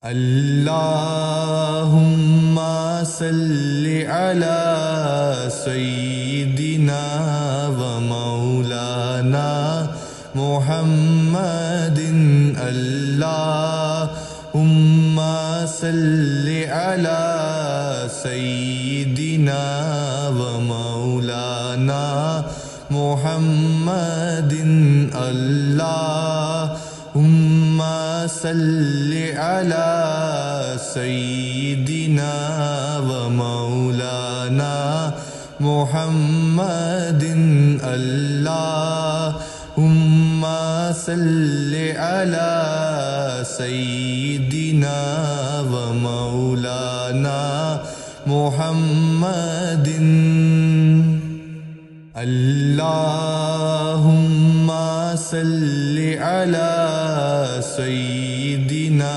अल्लाहुम्मा सल्लि अला सय्यिदिना व मौलाना मुहम्मदिन। अल्लाहुम्मा सल्लि अला सय्यिदिना व मौलाना मुहम्मदिन। अल्लाहुम्मा सल्लि अला सय्यिदिना व मौलाना मुहम्मदिन। अल्लाहुम्मा सल्लि अला सय्यिदिना व मौलाना मुहम्मदिन। अल्लाहुम्मा सल्लि अला सय्यिदिना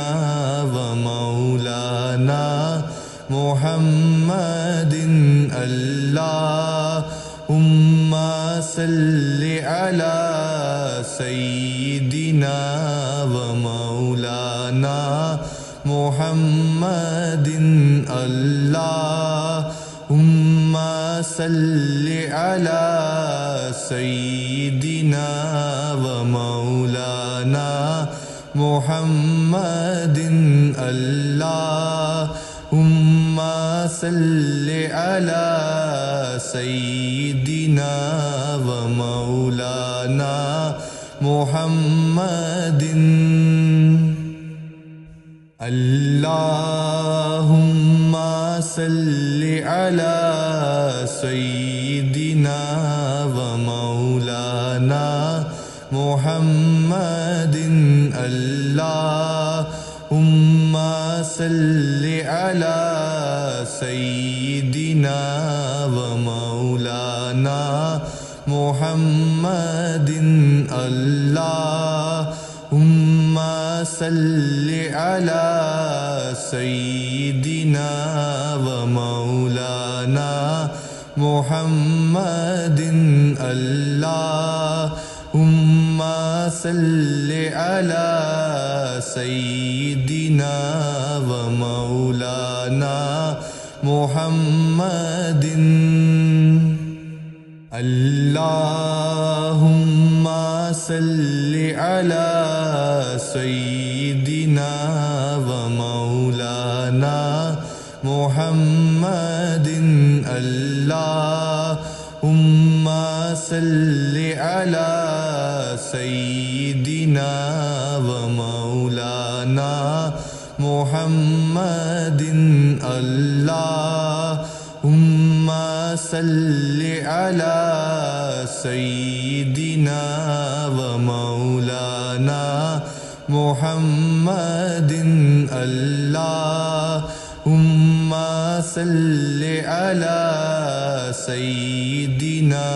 व मौलाना मुहम्मदिन। अल्लाहुम्मा सल्लि अला सय्यिदिना व मौलाना मुहम्मदिन। अल्लाहुम्मा सल्लि अला सय्यिदिना व मौलाना मुहम्मदिन। अल्लाहुम्मा सल्लि अला सय्यिदिना व मौलाना मुहम्मदिन। अल्लाहुम्मा सल्लि अला सय्यिदिना व मौलाना मुहम्मदिन। अल्लाहुम्मा सल्लि अला सय्यिदिना व मौलाना मुहम्मदिन। अल्लाहुम्मा सल्लि अला सय्यिदिना व मौलाना मुहम्मदिन। अल्लाहुम्मा सल्लि अला सय्यिदिना व मौलाना मुहम्मदिन। अल्लाहुम्मा सल्लि अला सय्यिदिना व मौलाना मुहम्मदिन। अल्लाहुम्मा सल्लि अला सय्यिदिना व मौलाना मुहम्मदिन। अल्लाहुम्मा सल्लि अला सय्यिदिना व मौलाना मुहम्मदिन। अल्लाहुम्मा सल्लि अला सय्यिदिना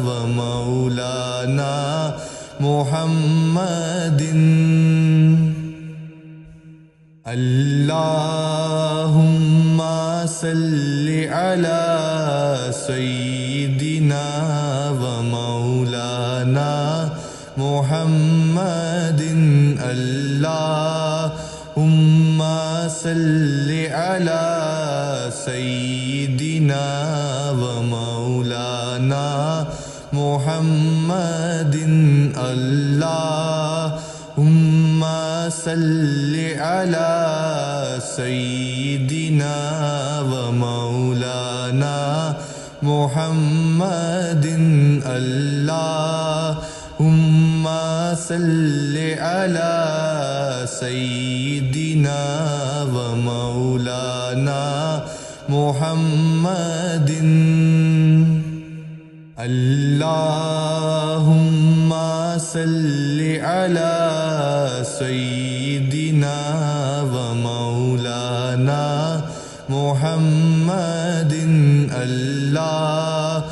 व मौलाना मुहम्मदिन। अल्लाहुम्मा सल्लि अला सय्यिदिना व मौलाना मुहम्मदिन। अल्लाहुम्मा सल्लि अला सय्यिदिना व मौलाना मुहम्मदिन। अल्लाहुम्मा सल्लि अला सय्यिदिना व मौलाना मुहम्मदिन। अल्लाहुम्मा सल्लि अला सय्यिदिना व मौलाना मुहम्मदिन। अल्लाहुम्मा सल्लि अला सय्यिदिना व मौलाना मुहम्मदिन। अल्लाहुम्मा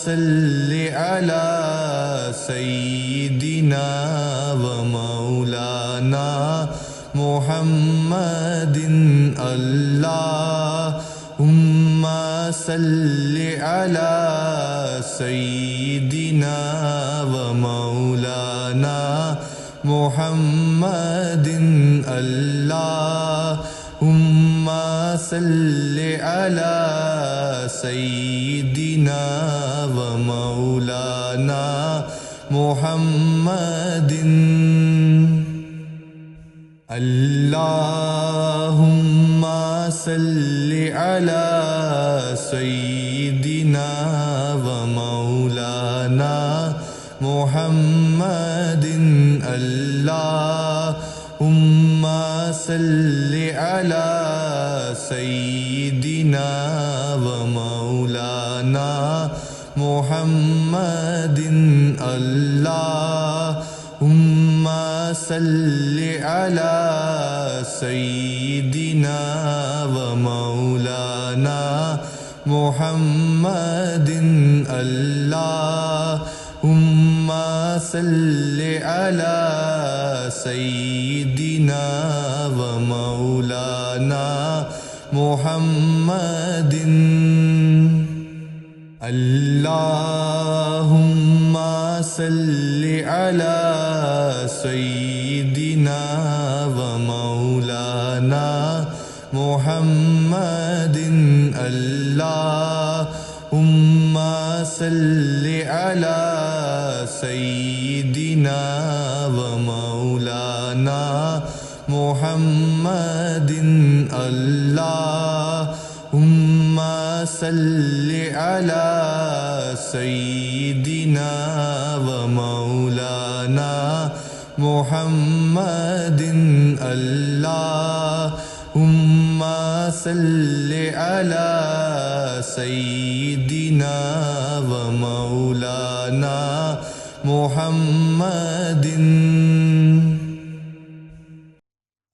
सल्लि अला सय्यिदिना व मौलाना मुहम्मदिन। अल्लाहुम्मा सल्लि अला सय्यिदिना व मौलाना मुहम्मदिन। अल्लाहुम्मा सल्लि अला सय्यिदिना व मौलाना मुहम्मदिन। अल्लाहुम्मा सल्लि अला सय्यिदिना व मौलाना मुहम्मदिन। अल्लाहुम्मा सल्लि अला सय्यिदिना व मौलाना मुहम्मदिन। अल्लाहुम्मा सल्लि अला सय्यिदिना व मौलाना मुहम्मदिन। अल्लाहुम्मा सल्लि अला सय्यिदिना व मौलाना मुहम्मदिन। अल्लाहुम्मा सल्लि अला सय्यिदिना व मौलाना मुहम्मदिन। अल्लाहुम्मा सल्लि अला सय्यिदिना व मौलाना मुहम्मदिन। अल्लाहुम्मा सल्लि अला सय्यिदिना व मौलाना मुहम्मदिन। अल्लाहुम्मा सल्लि अला सय्यिदिना व मौलाना मुहम्मदिन।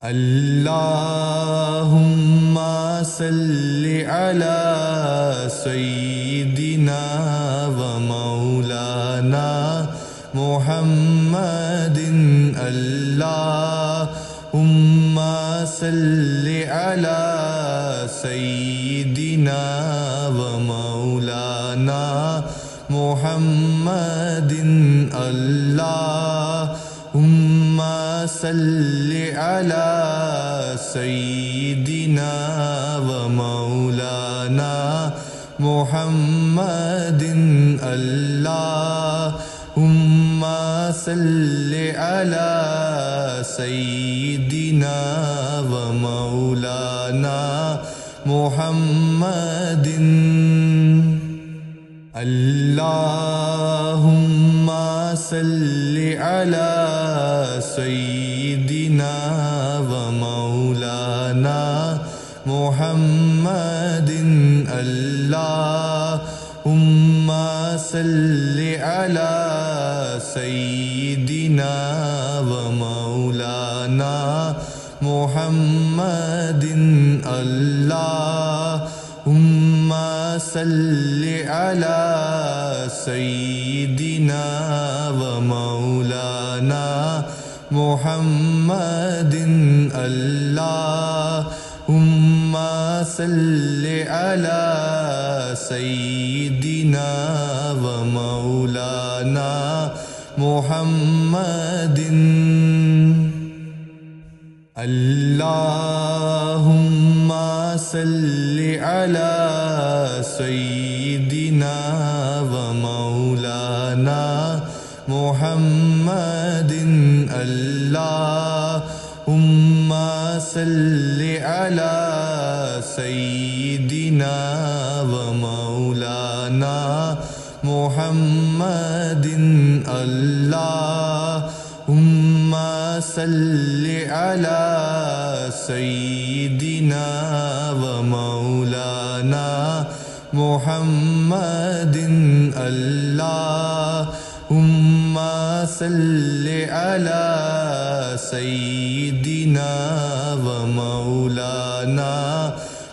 अल्लाहुम्मा सल्लि अला सय्यिदिना व मौलाना मुहम्मदिन। अल्लाहुम्मा सल्लि अला सय्यिदिना व मौलाना मुहम्मदिन। अल्लाहुम्मा सल्लि अला सय्यिदिना व मौलाना मुहम्मदिन। अल्लाहुम्मा सल्लि अला सय्यिदिना व मौलाना मुहम्मदिन। अल्लाहुम्मा सल्लि अला सय्यिदिना व मौलाना मुहम्मदिन। अल्लाहुम्मा सल्लि अला सय्यिदिना व मौलाना मुहम्मदिन। अल्लाहुम्मा सल्लि अला सय्यिदिना व मौलाना मुहम्मदिन। अल्लाहुम्मा सल्लि अला सय्यिदिना व मौलाना मुहम्मदिन। अल्लाहुम्मा सल्लि अला सय्यिदिना व मौलाना मुहम्मदिन। अल्लाहुम्मा सल्लि अला सय्यिदिना व मौलाना मुहम्मदिन। अल्लाहुम्मा सल्लि अला सय्यिदिना व मौलाना मुहम्मदिन। अल्लाहुम्मा सल्लि अला सय्यिदिना व मौलाना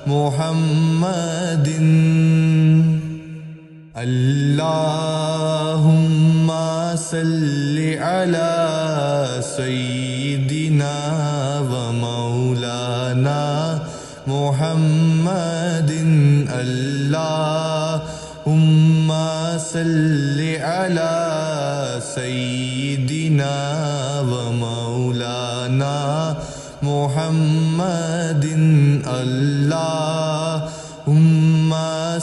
मुहम्मदिन। अल्लाहुम्मा सल्लि अला सय्यिदिना व मौलाना मुहम्मदिन। अल्लाहुम्मा सल्लि अला सय्यिदिना व मौलाना मुहम्मदिन अल्लाहुम्मा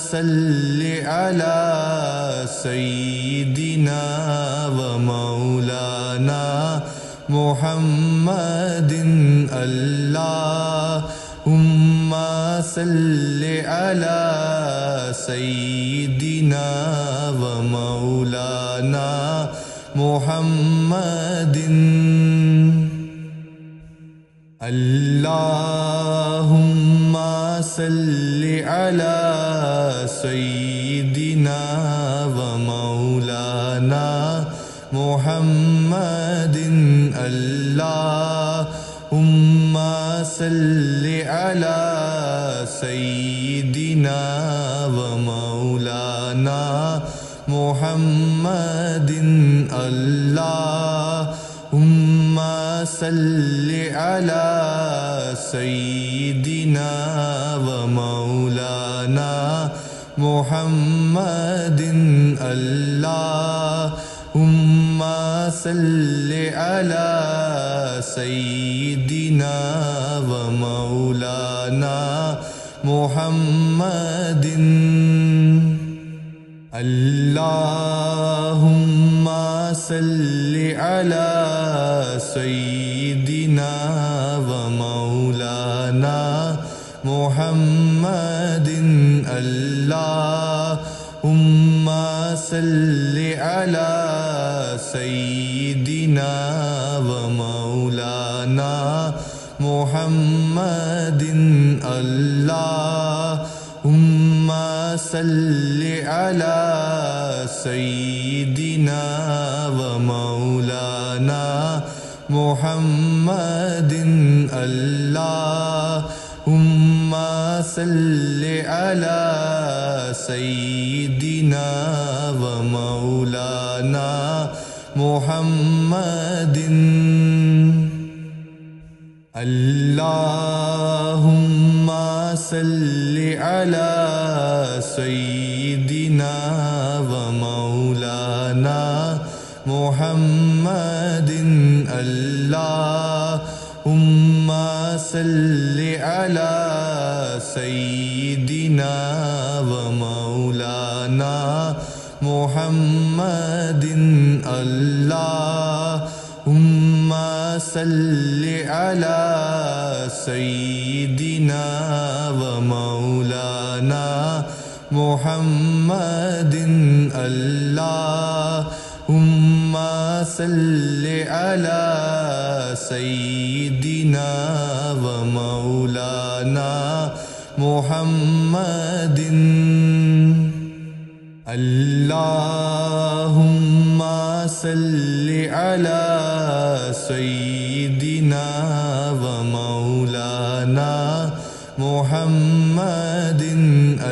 सल्लि अला सय्यिदिना व मौलाना मुहम्मदिन अल्लाहुम्मा सल्लि अला सय्यिदिना व मौलाना मुहम्मदिन अल्लाहुम्मा सल्लि अला सय्यिदिना व मौलाना मुहम्मदिन अल्लाहुम्मा सल्लि अला सय्यिदिना व मौलाना मुहम्मदिन अल्लाहुम्मा सल्लि अला सय्यिदिना व मौलाना मुहम्मदिन अल्लाहुम्मा सल्लि अला सय्यिदिना व मौलाना मुहम्मदिन अल्लाहुम्मा सल्लि अला सय्यिदिना व मौलाना मुहम्मदिन अल्लाहुम्मा सल्लि अला सय्यिदिना व मौलाना मुहम्मदिन अल्लाहुम्मा सल्लि अला सय्यिदिना व मौलाना मुहम्मदिन अल्लाहुम्मा सल्लि अला सय्यिदिना व मौलाना मुहम्मदिन अल्लाहुम्मा सल्लि अला सय्यिदिना व मौलाना मुहम्मदिन अल्लाहुम्मा सल्लि अला सय्यिदिना व मौलाना मुहम्मदिन अल्लाहुम्मा सल्लि अला सय्यिदिना व मौलाना मुहम्मदिन अल्लाहुम्मा सल्लि अला सय्यिदिना व मौलाना मुहम्मदिन अल्लाहुम्मा सल्लि अला सय्यिदिना व मौलाना मुहम्मदिन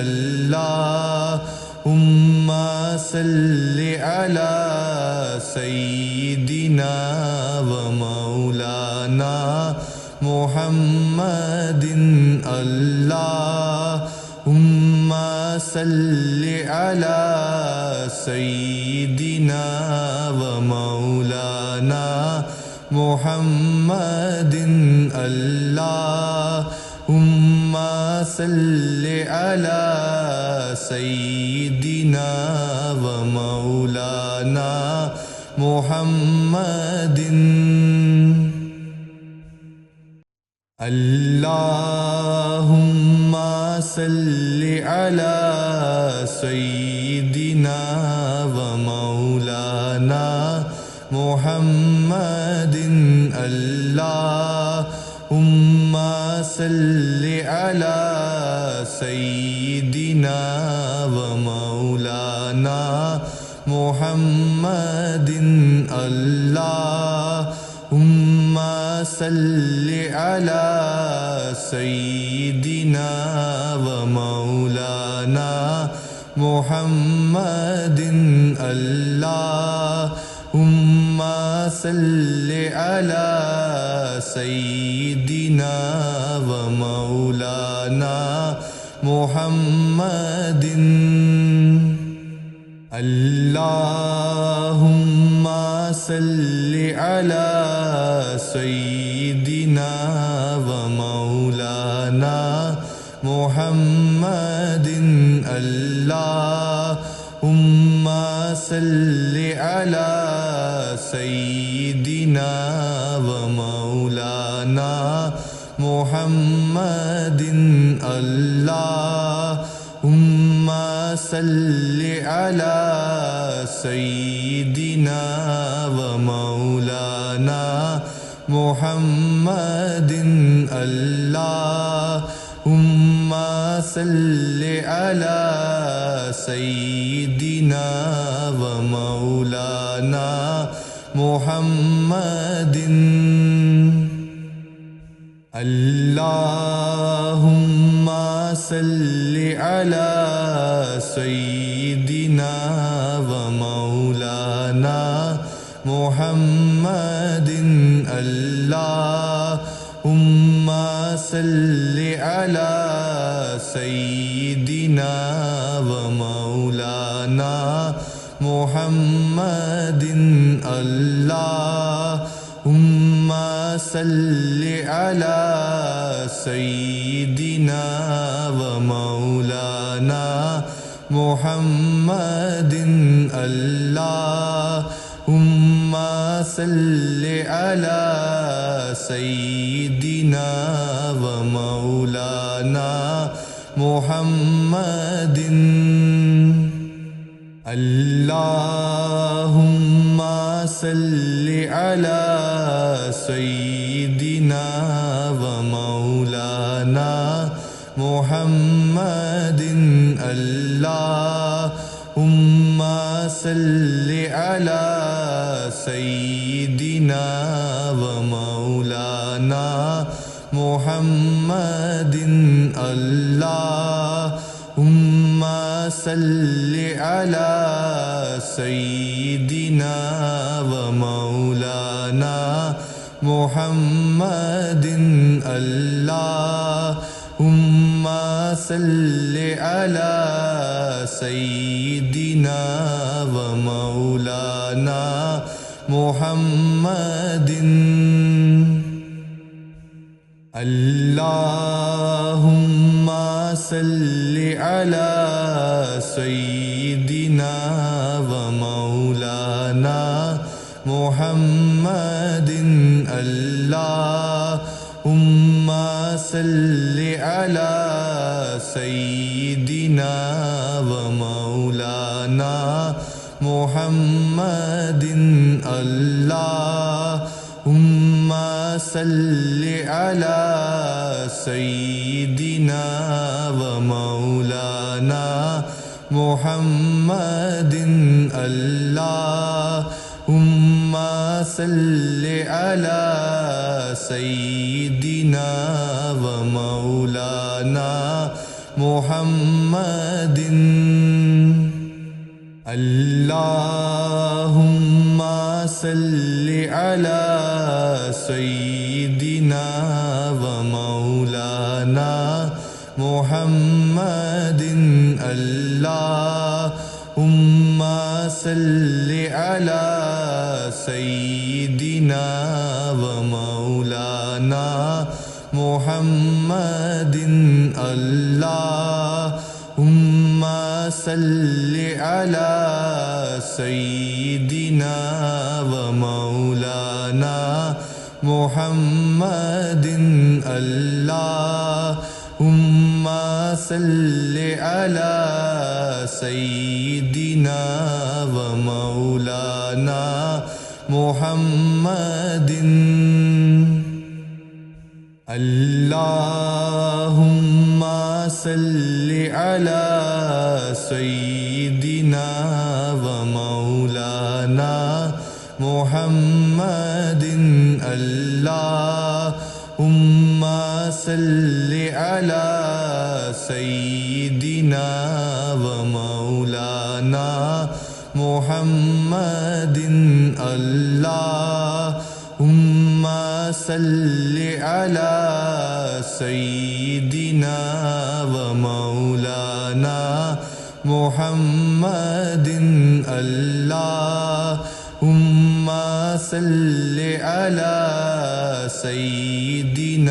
अल्लाहुम्मा सल्लि अला सय्यिदिना व मौलाना मुहम्मदिन अल्लाहुम्मा सल्लि अला सय्यिदिना व मौलाना मुहम्मदिन अल्लाहुम्मा सल्लि अला सय्यिदिना व मौलाना मुहम्मदिन अल्लाहुम्मा सल्लि अला सय्यिदिना व मौलाना मुहम्मदिन अल्लाहुम्मा सल्लि अला सय्यिदिना व मौलाना मुहम्मदिन अल्लाहुम्मा सल्लि अला सय्यिदिना व मौलाना मुहम्मदिन अल्लाहुम्मा सल्लि अला सय्यिदिना व मौलाना मुहम्मदिन अल्लाहुम्मा सल्लि अला सय्यिदिना व मौलाना मुहम्मदिन अल्लाहुम्मा सल्लि अला सय्यिदिना व मौलाना मुहम्मदिन अल्लाहुम्मा सल्लि अला सय्यिदिना व मौलाना मुहम्मदिन अल्लाहुम्मा सल्लि अला सय्यिदिना व मौलाना मुहम्मदिन अल्लाहुम्मा सल्लि अला सय्यिदिना व मौलाना मुहम्मदिन अल्लाहुम्मा सल्लि अला सय्यिदिना व मौलाना मुहम्मदिन अल्लाहुम्मा सल्लि अला सय्यिदिना व मौलाना मुहम्मदिन अल्लाहुम्मा सल्लि अला सय्यिदिना व मौलाना मुहम्मदिन अल्लाहुम्मा सल्लि अला सय्यिदिना व मौलाना मुहम्मदिन अल्लाहुम्मा सल्लि अला सय्यिदिना व मौलाना मुहम्मदिन अल्लाहुम्मा सल्लि अला सय्यिदिना व मौलाना मुहम्मदिन अल्लाहुम्मा सल्लि अला सय्यिदिना व मौलाना मुहम्मदिन अल्लाहुम्मा सल्लि अला सय्यिदिना व मौलाना मुहम्मदिन अल्लाहुम्मा सल्लि अला सय्यिदिना व मौलाना मुहम्मदिन अल्लाहुम्मा सल्लि अला सय्यिदिना व मौलाना मुहम्मदिन अल्लाहुम्मा सल्लि अला सय्यिदिना व मौलाना मुहम्मदिन अल्लाहुम्मा सल्लि अला सय्यिदिना व मौलाना मुहम्मदिन अल्लाहुम्मा सल्लि अला सय्यिदिना व मौलाना मुहम्मदिन अल्लाहुम्मा सल्लि अला सय्यिदिना व मौलाना मुहम्मदिन अल्लाहुम्मा सल्लि अला सय्यिदिना व मौलाना मुहम्मदिन अल्लाहुम्मा सल्लि अला सय्यिदिना व मौलाना मुहम्मदिन अल्लाहुम्मा सल्लि अला सय्यिदिना व मौलाना मुहम्मदिन अल्लाहुम्मा सल्लि अला सय्यिदिना व मौलाना मुहम्मदिन अल्लाहुम्मा सल्लि अला सय्यिदिना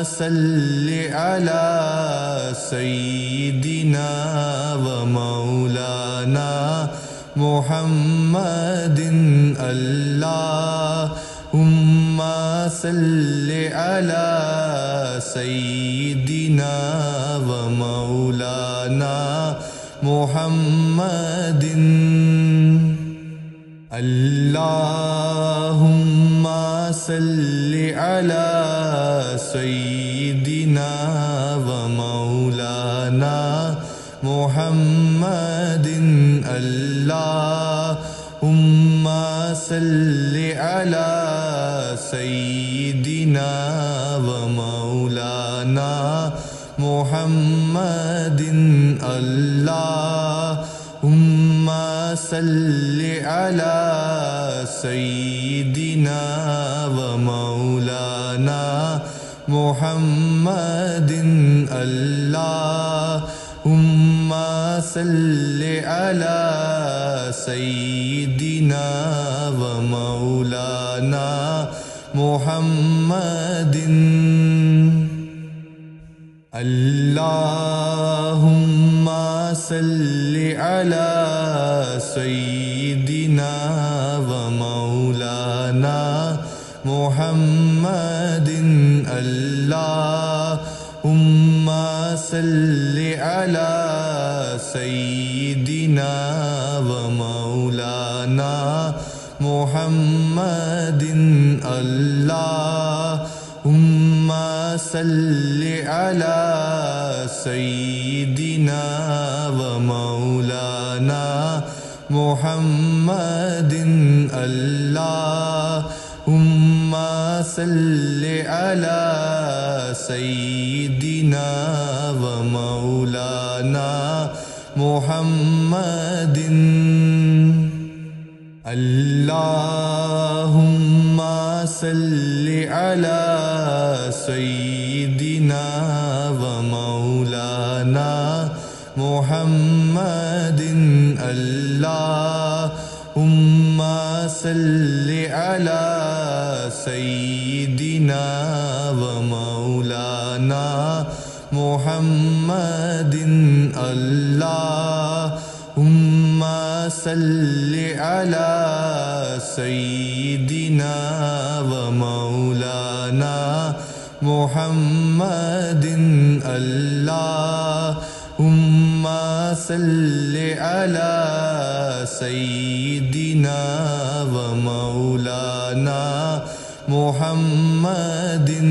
सल्लि अला सय्यिदिना व मौलाना मुहम्मदिन अल्लाहुम्मा सल्लि अला सय्यिदिना व मौलाना मुहम्मदिन अल्लाहुम्मा सल्लि अला सय्यिदिना व मौलाना मुहम्मदिन अल्लाहुम्मा सल्लि अला सय्यिदिना व मौलाना मुहम्मदिन अल्लाहुम्मा सल्लि अला सय्यिदिना व मौलाना मुहम्मदिन अल्लाहुम्मा सल्लि अला सय्यिदिना व मौलाना मुहम्मदिन अल्लाहुम्मा सल्लि अला सय्यिदिना व मौलाना मुहम्मदिन अल्लाहुम्मा सल्लि अला सय्यिदिना व मौलाना मुहम्मदिन अल्लाहुम्मा सल्लि अला सय्यिदिना व मौलाना मुहम्मदिन अल्लाहुम्मा सल्लि अला सय्यिदिना व मौलाना मुहम्मदिन अल्लाहुम्मा सल्लि अला सय्यिदिना व मौलाना मुहम्मदिन अल्लाहुम्मा सल्लि अला सय्यिदिना व मौलाना मुहम्मदिन अल्लाहुम्मा सल्लि अला सय्यिदिना व मौलाना मुहम्मदिन अल्लाहुम्मा सल्लि अला सय्यिदिना व मुहम्मदिन अल्लाहुम्मा सल्लि अला सय्यिदिना व मौलाना मुहम्मदिन अल्लाहुम्मा सल्लि अला सय्यिदिना व मौलाना मुहम्मदिन अल्लाहुम्मा सल्लि अला सय्यिदिना व मौलाना मुहम्मदिन अल्लाहुम्मा सल्लि अला सय्यिदिना व मौलाना मुहम्मदिन